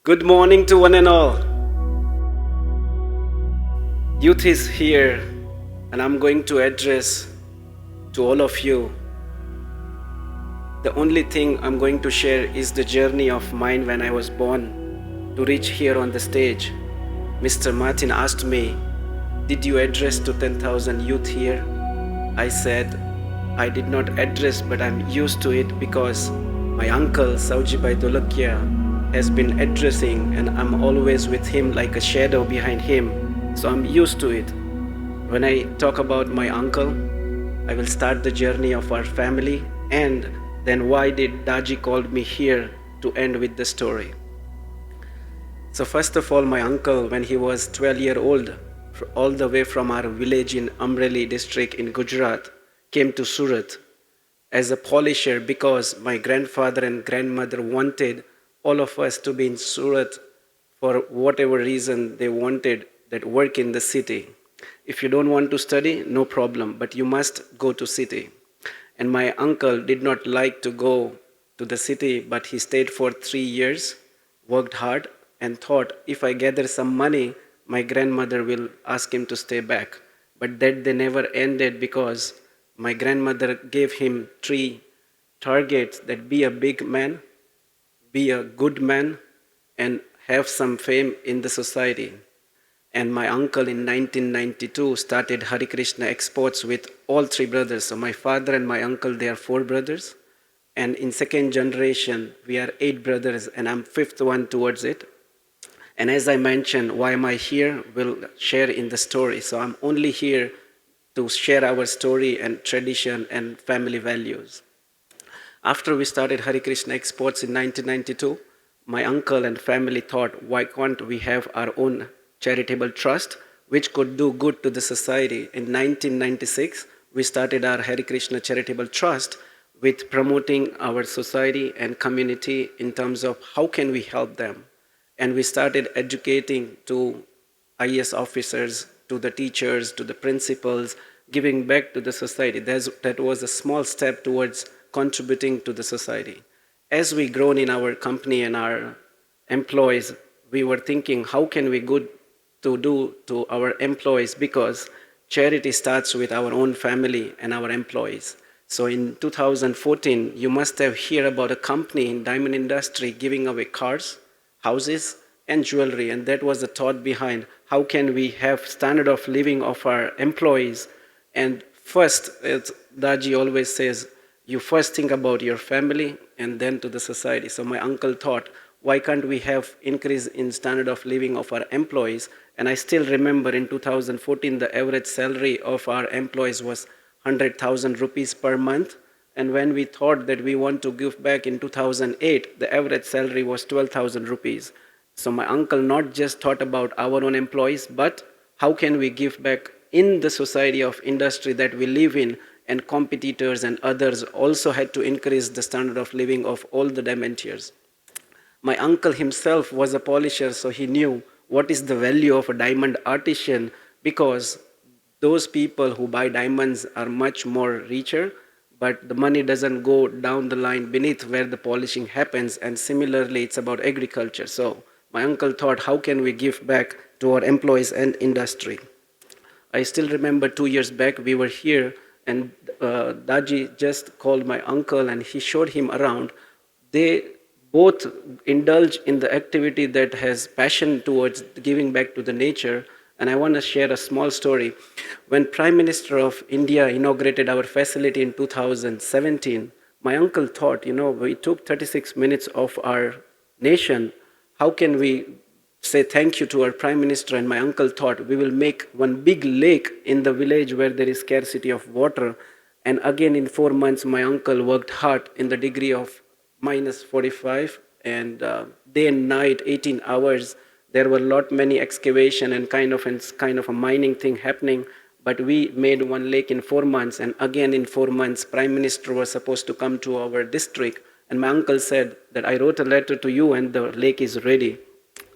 Good morning to one and all. Youth is here, and I'm going to address to all of you. The only thing I'm going to share is the journey of mine when I was born to reach here on the stage. Mr. Martin asked me, "Did you address to 10,000 youth here?" I said, "I did not address, but I'm used to it because my uncle, Brijesh Dholakia, has been addressing, and I'm always with him like a shadow behind him. So I'm used to it." When I talk about my uncle, I will start the journey of our family and then why did Daji called me here to end with the story. So first of all, my uncle, when he was 12-year old, all the way from our village in Amreli district in Gujarat, came to Surat as a polisher because my grandfather and grandmother wanted all of us to be in Surat for whatever reason they wanted that work in the city. If you don't want to study, no problem, but you must go to city. And my uncle did not like to go to the city, but he stayed for 3 years, worked hard, and thought if I gather some money, my grandmother will ask him to stay back. But that they never ended because my grandmother gave him 3 targets that be a big man, be a good man, and have some fame in the society. And my uncle in 1992 started Hari Krishna Exports with all 3 brothers. So my father and my uncle, they are 4 brothers. And in second generation, we are 8 brothers, and I'm fifth one towards it. And as I mentioned, why am I here? We'll share in the story. So I'm only here to share our story and tradition and family values. After we started Hari Krishna Exports in 1992, my uncle and family thought, why can't we have our own charitable trust which could do good to the society? In 1996, we started our Hari Krishna Charitable Trust with promoting our society and community in terms of how can we help them. And we started educating to IAS officers, to the teachers, to the principals, giving back to the society. That was a small step towards contributing to the society. As we grown in our company and our employees, we were thinking, how can we good to do to our employees, because charity starts with our own family and our employees. So in 2014, you must have heard about a company in diamond industry giving away cars, houses, and jewelry, and that was the thought behind how can we have standard of living of our employees. And first, as Daji always says, you first think about your family and then to the society. So my uncle thought, why can't we have increase in standard of living of our employees? And I still remember in 2014, the average salary of our employees was 100,000 rupees per month. And when we thought that we want to give back in 2008, the average salary was 12,000 rupees. So my uncle not just thought about our own employees, but how can we give back in the society of industry that we live in, and competitors and others also had to increase the standard of living of all the diamantiers. My uncle himself was a polisher, so he knew what is the value of a diamond artisan, because those people who buy diamonds are much more richer, but the money doesn't go down the line beneath where the polishing happens. And similarly, it's about agriculture. So my uncle thought, how can we give back to our employees and industry? I still remember 2 years back, we were here and Daji just called my uncle and he showed him around. They both indulge in the activity that has passion towards giving back to the nature. And I want to share a small story. When Prime Minister of India inaugurated our facility in 2017, my uncle thought, we took 36 minutes of our nation. How can we say thank you to our Prime Minister? And my uncle thought, we will make one big lake in the village where there is scarcity of water. And again, in 4 months, my uncle worked hard in the degree of -45, and day and night, 18 hours. There were many excavation and kind of a mining thing happening. But we made one lake in 4 months. And again, in 4 months, Prime Minister was supposed to come to our district. And my uncle said that I wrote a letter to you and the lake is ready.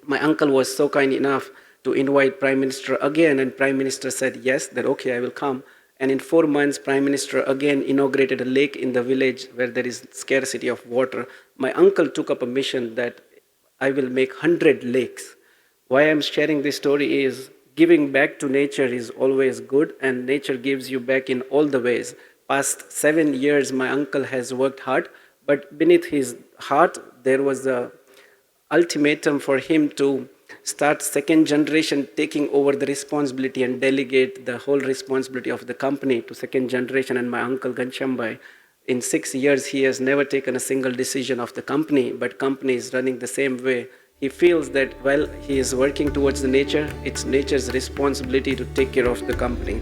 My uncle was so kind enough to invite Prime Minister again, and Prime Minister said yes, that okay, I will come. And in 4 months, Prime Minister again inaugurated a lake in the village where there is scarcity of water. My uncle took up a mission that I will make 100 lakes. Why I'm sharing this story is giving back to nature is always good, and nature gives you back in all the ways. Past 7 years, my uncle has worked hard, but beneath his heart, there was a ultimatum for him to start second generation taking over the responsibility and delegate the whole responsibility of the company to second generation. And my uncle Ganshambai, in 6 years, he has never taken a single decision of the company, but company is running the same way. He feels that while he is working towards the nature, it's nature's responsibility to take care of the company.